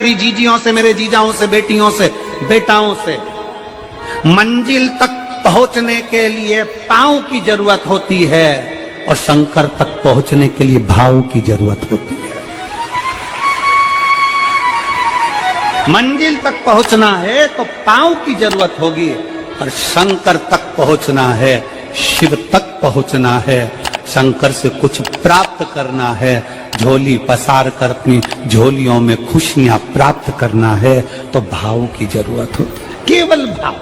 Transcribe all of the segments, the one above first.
मेरी जीजियों से, मेरे जीजाओं से, बेटियों से, बेटाओं से। मंजिल तक पहुंचने के लिए पांव की जरूरत होती है और शंकर तक पहुंचने के लिए भाव की जरूरत होती है। मंजिल तक पहुंचना है तो पांव की जरूरत होगी और शंकर तक पहुंचना है, शिव तक पहुंचना है, शंकर से कुछ प्राप्त करना है, झोली पसार कर अपनी झोलियों में खुशियां प्राप्त करना है तो भाव की जरूरत होती है, केवल भाव।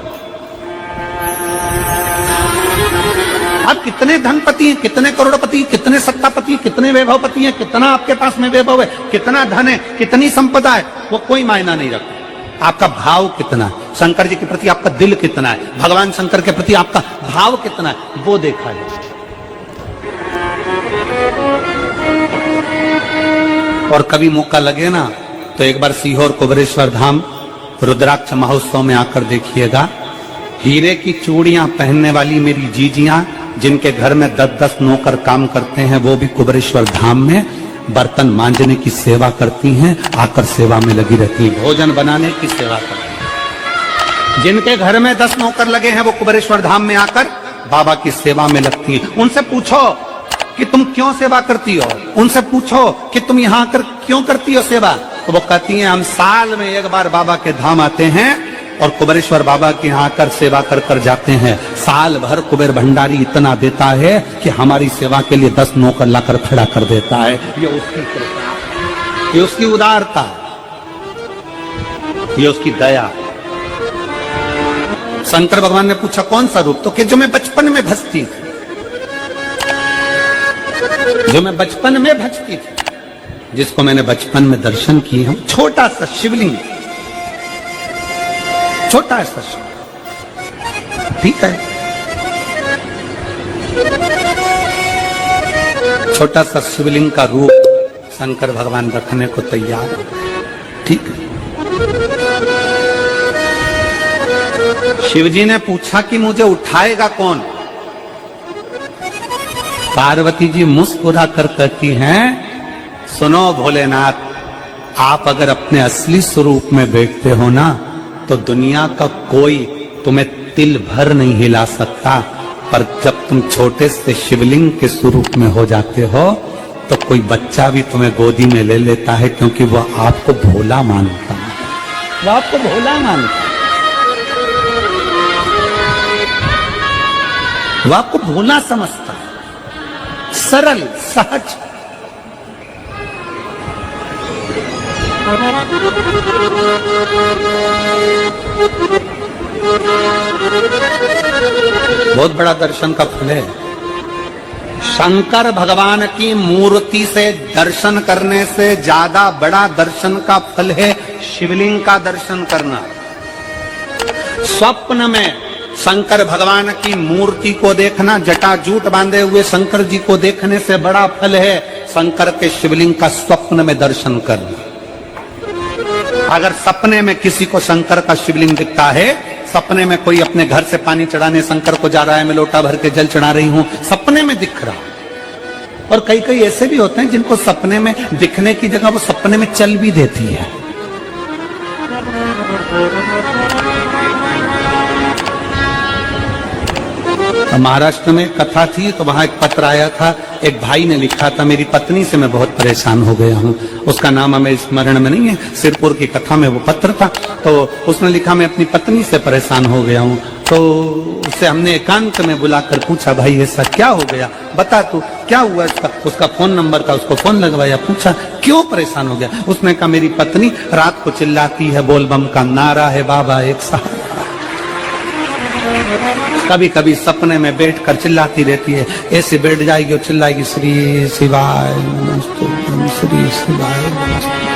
आप कितने धनपति हैं, कितने करोड़पति, कितने सत्तापति, कितने वैभवपति हैं, कितना आपके पास में वैभव है, कितना धन है, कितनी संपदा है, वो कोई मायना नहीं रखता। आपका भाव कितना है, शंकर जी के प्रति आपका दिल कितना है, भगवान शंकर के प्रति आपका भाव कितना है, वो देखा जाए। और कभी मौका लगे ना तो एक बार सीहोर कुबेरेश्वर धाम रुद्राक्ष महोत्सव में आकर देखिएगा। हीरे की चूड़ियां पहनने वाली मेरी जीजियां, जिनके घर में 10-10 नौकर काम करते हैं, वो भी कुबेरेश्वर धाम में बर्तन मांजने की सेवा करती हैं, आकर सेवा में लगी रहती हैं, भोजन बनाने की सेवा करती हैं। जिनके घर में 10 नौकर लगे हैं वो कुबेरेश्वर धाम में आकर बाबा की सेवा में लगती हैं। उनसे पूछो कि तुम क्यों सेवा करती हो, उनसे पूछो कि तुम यहाँ आकर क्यों करती हो सेवा, तो वो कहती हैं हम साल में एक बार बाबा के धाम आते हैं और कुबेरेश्वर बाबा के यहाँ आकर सेवा कर कर जाते हैं। साल भर कुबेर भंडारी इतना देता है कि हमारी सेवा के लिए 10 नौकर लाकर खड़ा कर देता है। ये उसकी कृपा, ये उसकी उदारता, ये उसकी दया। शंकर भगवान ने पूछा कौन सा रूप, तो कि जो मैं बचपन में भजती थी, जो मैं बचपन में भजती थी, जिसको मैंने बचपन में दर्शन किए हैं, छोटा सा शिवलिंग, छोटा सा शिवलिंग, ठीक है, छोटा सा शिवलिंग का रूप शंकर भगवान रखने को तैयार है, ठीक है। शिवजी ने पूछा कि मुझे उठाएगा कौन। पार्वती जी मुस्कुरा कर कहती हैं, सुनो भोलेनाथ, आप अगर अपने असली स्वरूप में बैठते हो ना तो दुनिया का कोई तुम्हें तिल भर नहीं हिला सकता, पर जब तुम छोटे से शिवलिंग के स्वरूप में हो जाते हो तो कोई बच्चा भी तुम्हें गोदी में ले लेता है, क्योंकि वह आपको भोला मानता है, वह आपको भोला मानता है, वह आपको भोला समझता है, सरल सहज। बहुत बड़ा दर्शन का फल है। शंकर भगवान की मूर्ति से दर्शन करने से ज्यादा बड़ा दर्शन का फल है शिवलिंग का दर्शन करना। स्वप्न में शंकर भगवान की मूर्ति को देखना, जटाजूट बांधे हुए शंकर जी को देखने से बड़ा फल है शंकर के शिवलिंग का स्वप्न में दर्शन करना। अगर सपने में किसी को शंकर का शिवलिंग दिखता है, सपने में कोई अपने घर से पानी चढ़ाने शंकर को जा रहा है, मैं लोटा भर के जल चढ़ा रही हूं, सपने में दिख रहा। और कई कई ऐसे भी होते हैं जिनको सपने में दिखने की जगह वो सपने में चल भी देती है। महाराष्ट्र में कथा थी तो वहां एक पत्र आया था, एक भाई ने लिखा था, मेरी पत्नी से मैं बहुत परेशान हो गया हूं, उसका नाम हमें स्मरण में नहीं है, सिरपुर की कथा में वो पत्र था। तो उसने लिखा मैं अपनी पत्नी से परेशान हो गया हूं। तो उससे हमने एकांत में बुलाकर पूछा, भाई ऐसा क्या हो गया, बता तू क्या हुआ। उसका फोन नंबर था, उसको फोन लगवाया, पूछा क्यों परेशान हो गया। उसने कहा मेरी पत्नी रात को चिल्लाती है, बोलबम का नारा है बाबा एक साथ, कभी कभी सपने में बैठकर चिल्लाती रहती है, ऐसे बैठ जाएगी और चिल्लाएगी श्री शिवाय नमस्तुभ्यं, श्री शिवाय नमस्तुभ्यं।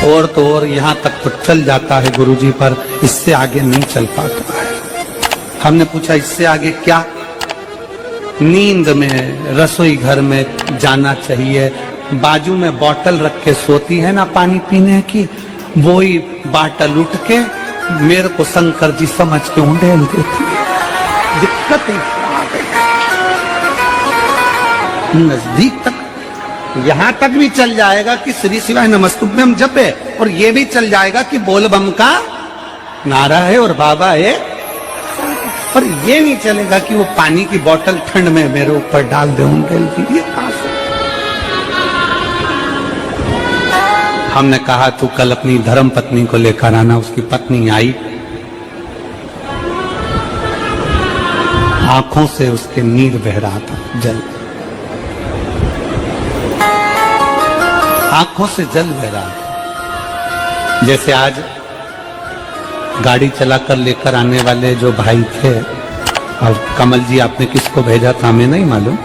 और तो और यहाँ तक तो चल जाता है गुरुजी, पर इससे आगे नहीं चल पाता है। हमने पूछा इससे आगे क्या। नींद में रसोई घर में जाना चाहिए, बाजू में बोतल रख के सोती है ना पानी पीने की, वही बाटल उठ के मेरे को शंकर जी समझ के उंडेल देती है। दिक्कत ही नजदीक तक यहां तक भी चल जाएगा कि श्री शिवाय नमस्तुभ्यम जपे, और ये भी चल जाएगा कि बोल बम का नारा है और बाबा है, पर ये नहीं चलेगा कि वो पानी की बोतल ठंड में मेरे ऊपर डाल दे उनके लिए। हमने कहा तू कल अपनी धर्म पत्नी को लेकर आना। उसकी पत्नी आई, आंखों से उसके नीर बह रहा था, जल, आंखों से जल बह रहा था। जैसे आज गाड़ी चलाकर लेकर आने वाले जो भाई थे, और कमल जी आपने किसको भेजा था हमें नहीं मालूम,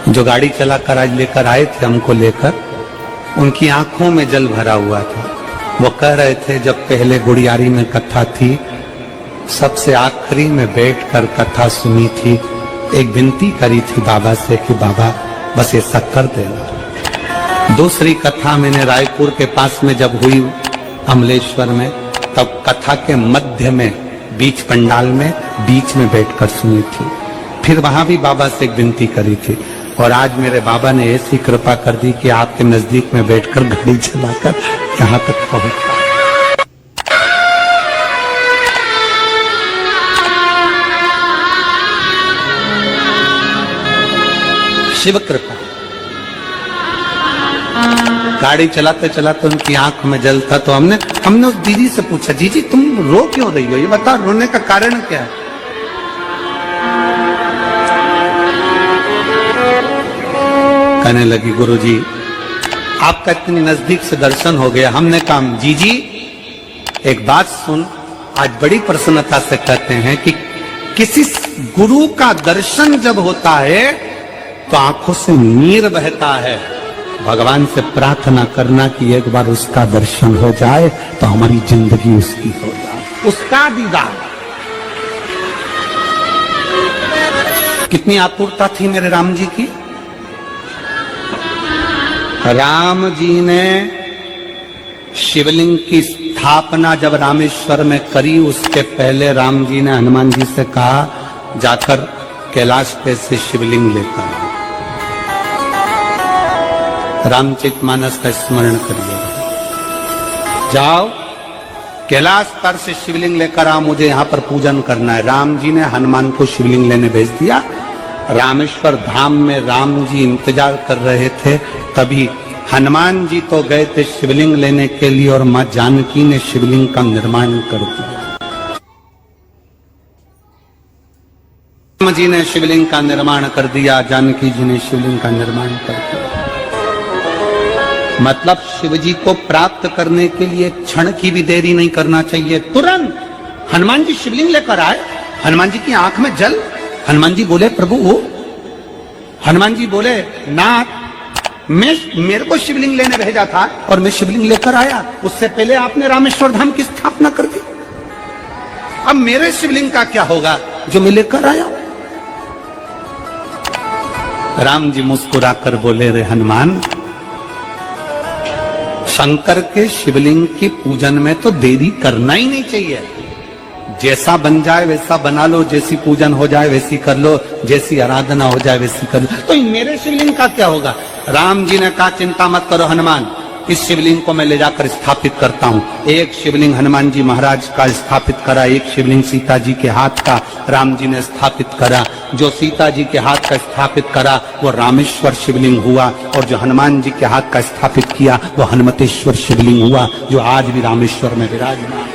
जो गाड़ी चलाकर आज लेकर आए थे हमको लेकर, उनकी आंखों में जल भरा हुआ था। वो कह रहे थे जब पहले गुड़ियारी में कथा थी, सबसे आखिरी में बैठकर कथा सुनी थी, एक विनती करी थी बाबा से कि बाबा बस ऐसा कर देना। दूसरी कथा मैंने रायपुर के पास में जब हुई अमलेश्वर में, तब कथा के मध्य में बीच पंडाल में बीच में बैठकर सुनी थी। फिर वहां भी बाबा से एक विनती करी थी, और आज मेरे बाबा ने ऐसी कृपा कर दी कि आपके नजदीक में बैठकर गाड़ी चलाकर यहां तक पहुंचा। शिव कृपा। गाड़ी चलाते चलाते उनकी आंख में जल था, तो हमने उस दीदी से पूछा, जी तुम रो क्यों रही हो, ये बताओ रोने का कारण क्या है। कहने लगी गुरुजी आपका इतनी नजदीक से दर्शन हो गया। हमने कहा जी एक बात सुन, आज बड़ी प्रसन्नता से कहते हैं कि किसी गुरु का दर्शन जब होता है तो आंखों से नीर बहता है। भगवान से प्रार्थना करना कि एक बार उसका दर्शन हो जाए तो हमारी जिंदगी उसकी हो जाए, उसका दीदार। कितनी आतुरता थी मेरे राम जी की। राम जी ने शिवलिंग की स्थापना जब रामेश्वर में करी, उसके पहले राम जी ने हनुमान जी से कहा जाकर कैलाश पे से शिवलिंग लेकर आओ। रामचरितमानस का स्मरण करिए, जाओ कैलाश पर से शिवलिंग लेकर आओ, मुझे यहाँ पर पूजन करना है। राम जी ने हनुमान को शिवलिंग लेने भेज दिया। रामेश्वर धाम में राम जी इंतजार कर रहे थे, तभी हनुमान जी तो गए थे शिवलिंग लेने के लिए, और मां जानकी ने शिवलिंग का निर्माण कर दिया। राम जी ने शिवलिंग का निर्माण कर दिया, जानकी जी ने शिवलिंग का निर्माण कर दिया। मतलब शिव जी को प्राप्त करने के लिए क्षण की भी देरी नहीं करना चाहिए। तुरंत हनुमान जी शिवलिंग लेकर आए, हनुमान जी की आंख में जल। हनुमान जी बोले प्रभु वो, हनुमान जी बोले नाथ मेरे को शिवलिंग लेने भेजा था और मैं शिवलिंग लेकर आया, उससे पहले आपने रामेश्वर धाम की स्थापना कर दी। अब मेरे शिवलिंग का क्या होगा जो मैं लेकर आया। राम जी मुस्कुराकर बोले रे हनुमान, शंकर के शिवलिंग की पूजन में तो देरी करना ही नहीं चाहिए। जैसा बन जाए वैसा बना लो, जैसी पूजन हो जाए वैसी कर लो, जैसी आराधना हो जाए वैसी कर लो। तो मेरे शिवलिंग का क्या होगा। राम जी ने कहा चिंता मत करो हनुमान, इस शिवलिंग को मैं ले जाकर स्थापित करता हूँ। एक शिवलिंग हनुमान जी महाराज का स्थापित करा, एक शिवलिंग सीता जी के हाथ का राम जी ने स्थापित करा। जो सीता जी के हाथ का स्थापित करा वो रामेश्वर शिवलिंग हुआ, और जो हनुमान जी के हाथ का स्थापित किया वो हनुमतेश्वर शिवलिंग हुआ, जो आज भी रामेश्वर में विराजमान।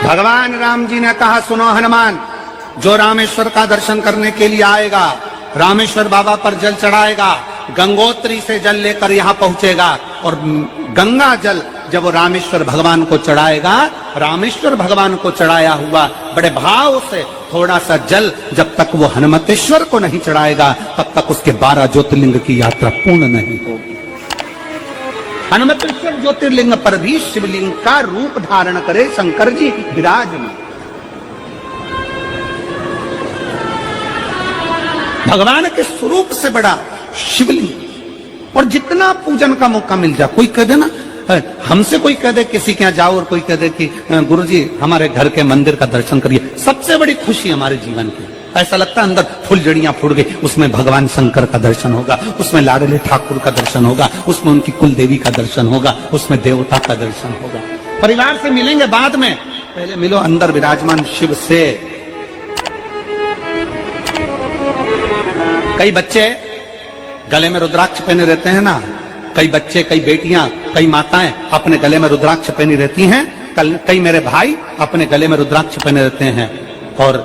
भगवान राम जी ने कहा सुनो हनुमान, जो रामेश्वर का दर्शन करने के लिए आएगा, रामेश्वर बाबा पर जल चढ़ाएगा, गंगोत्री से जल लेकर यहाँ पहुंचेगा, और गंगा जल जब वो रामेश्वर भगवान को चढ़ाएगा, रामेश्वर भगवान को चढ़ाया हुआ बड़े भाव से थोड़ा सा जल जब तक वो हनुमतेश्वर को नहीं चढ़ाएगा, तब तक उसके 12 ज्योतिर्लिंग की यात्रा पूर्ण नहीं होगी। हनुमतेश्वर ज्योतिर्लिंग पर भी शिवलिंग का रूप धारण करे शंकर जी विराजमान। भगवान के स्वरूप से बड़ा शिवलिंग, और जितना पूजन का मौका मिल जाए, कोई कह दे ना, हमसे कोई कह दे किसी के यहाँ जाओ और कोई कह दे कि गुरुजी हमारे घर के मंदिर का दर्शन करिए, सबसे बड़ी खुशी हमारे जीवन की। ऐसा लगता है अंदर फुलझड़ियां फूट गई, उसमें भगवान शंकर का दर्शन होगा, उसमें लाडले ठाकुर का दर्शन होगा, उसमें उनकी कुल देवी का दर्शन होगा, उसमें देवता का दर्शन होगा। परिवार से मिलेंगे बाद में, पहले मिलो अंदर विराजमान शिव से। कई बच्चे गले में रुद्राक्ष पहने रहते हैं ना, कई बच्चे, कई बेटियां, कई माताएं अपने गले में रुद्राक्ष पहनी रहती हैं, कई मेरे भाई अपने गले में रुद्राक्ष पहने रहते हैं। और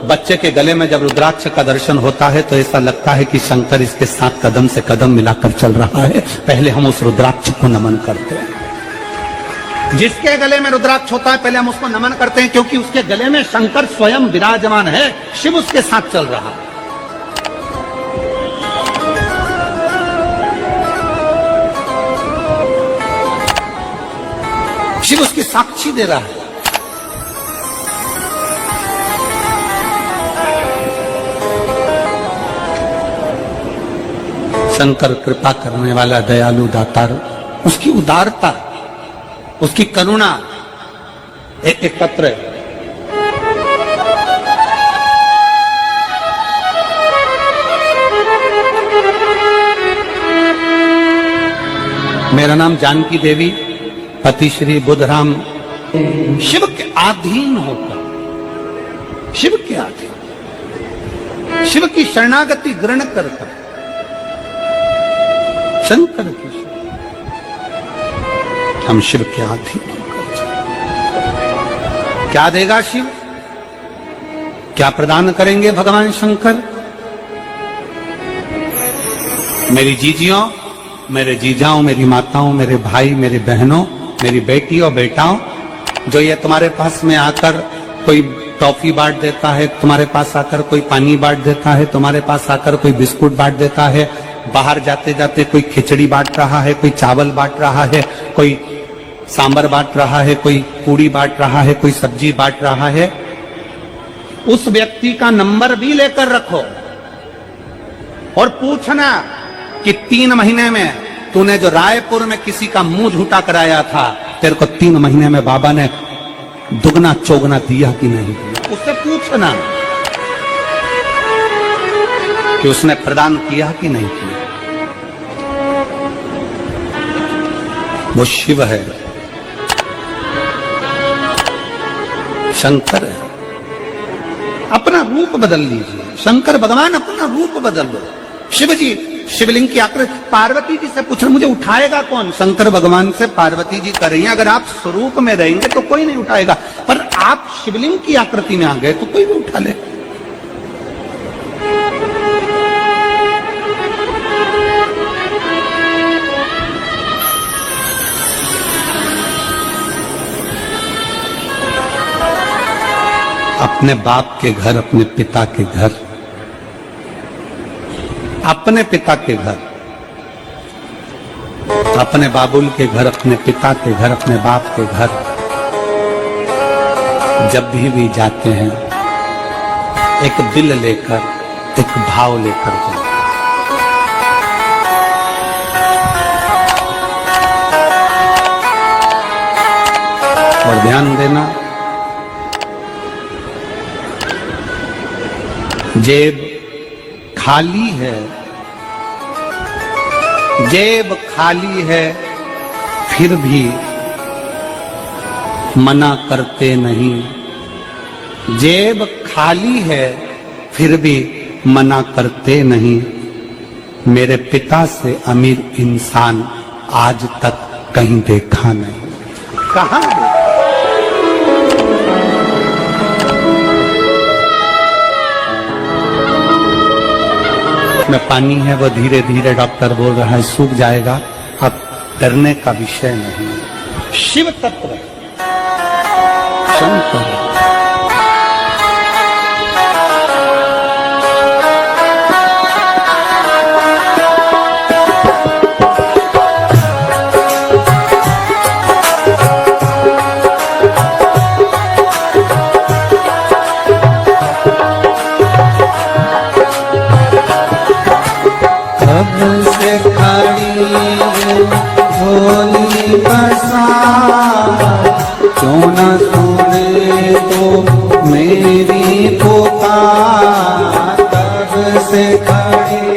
बच्चे के गले में जब रुद्राक्ष का दर्शन होता है तो ऐसा लगता है कि शंकर इसके साथ कदम से कदम मिलाकर चल रहा है। पहले हम उस रुद्राक्ष को नमन करते हैं। जिसके गले में रुद्राक्ष होता है पहले हम उसको नमन करते हैं, क्योंकि उसके गले में शंकर स्वयं विराजमान है, शिव उसके साथ चल रहा है। शिव उसकी साक्षी दे रहा है। शंकर कृपा करने वाला दयालु दातार, उसकी उदारता, उसकी करुणा एकत्र है। मेरा नाम जानकी देवी, पति श्री बुधराम। शिव के अधीन होकर, शिव के अधीन, शिव की शरणागति ग्रहण कर शंकर की, हम शिव के अधीन होकर क्या देगा शिव, क्या प्रदान करेंगे भगवान शंकर। मेरी जीजियों, मेरे जीजाओं, मेरी माताओं, मेरे भाई, मेरे बहनों, मेरी बेटी और बेटाओं, जो ये तुम्हारे पास में आकर कोई टॉफी बांट देता है, तुम्हारे पास आकर कोई पानी बांट देता है, तुम्हारे पास आकर कोई बिस्कुट बांट देता है, बाहर जाते जाते कोई खिचड़ी बांट रहा है, कोई चावल बांट रहा है, कोई सांबर बांट रहा है, कोई पूड़ी बांट रहा है, कोई सब्जी बांट रहा है, उस व्यक्ति का नंबर भी लेकर रखो और पूछना कि 3 महीने में तूने जो रायपुर में किसी का मुंह झूठा कराया था, तेरे को 3 महीने में बाबा ने दुगना चौगना दिया कि नहीं दिया। उससे पूछना कि उसने प्रदान किया कि नहीं किया। वो शिव है, शंकर है। अपना रूप बदल लीजिए, शंकर भगवान अपना रूप बदल लो। शिव जी शिवलिंग की आकृति, पार्वती जी से पूछना मुझे उठाएगा कौन, शंकर भगवान से पार्वती जी कर रही हैं। अगर आप स्वरूप में रहेंगे तो कोई नहीं उठाएगा, पर आप शिवलिंग की आकृति में आ गए तो कोई भी उठा ले। अपने बाप के घर, अपने पिता के घर, अपने पिता के घर, अपने बाबुल के घर, अपने पिता के घर, अपने बाप के घर जब भी जाते हैं एक दिल लेकर, एक भाव लेकर जाते। और ध्यान देना, जेब खाली है, जेब खाली है, फिर भी मना करते नहीं। जेब खाली है, फिर भी मना करते नहीं। मेरे पिता से अमीर इंसान आज तक कहीं देखा नहीं। कहां देखा? में पानी है, वो धीरे धीरे डॉक्टर बोल रहा है सूख जाएगा, अब डरने का विषय नहीं। शिव तत्व शंकर, क्यों न सुने तो मेरी पुकार तब से खड़ी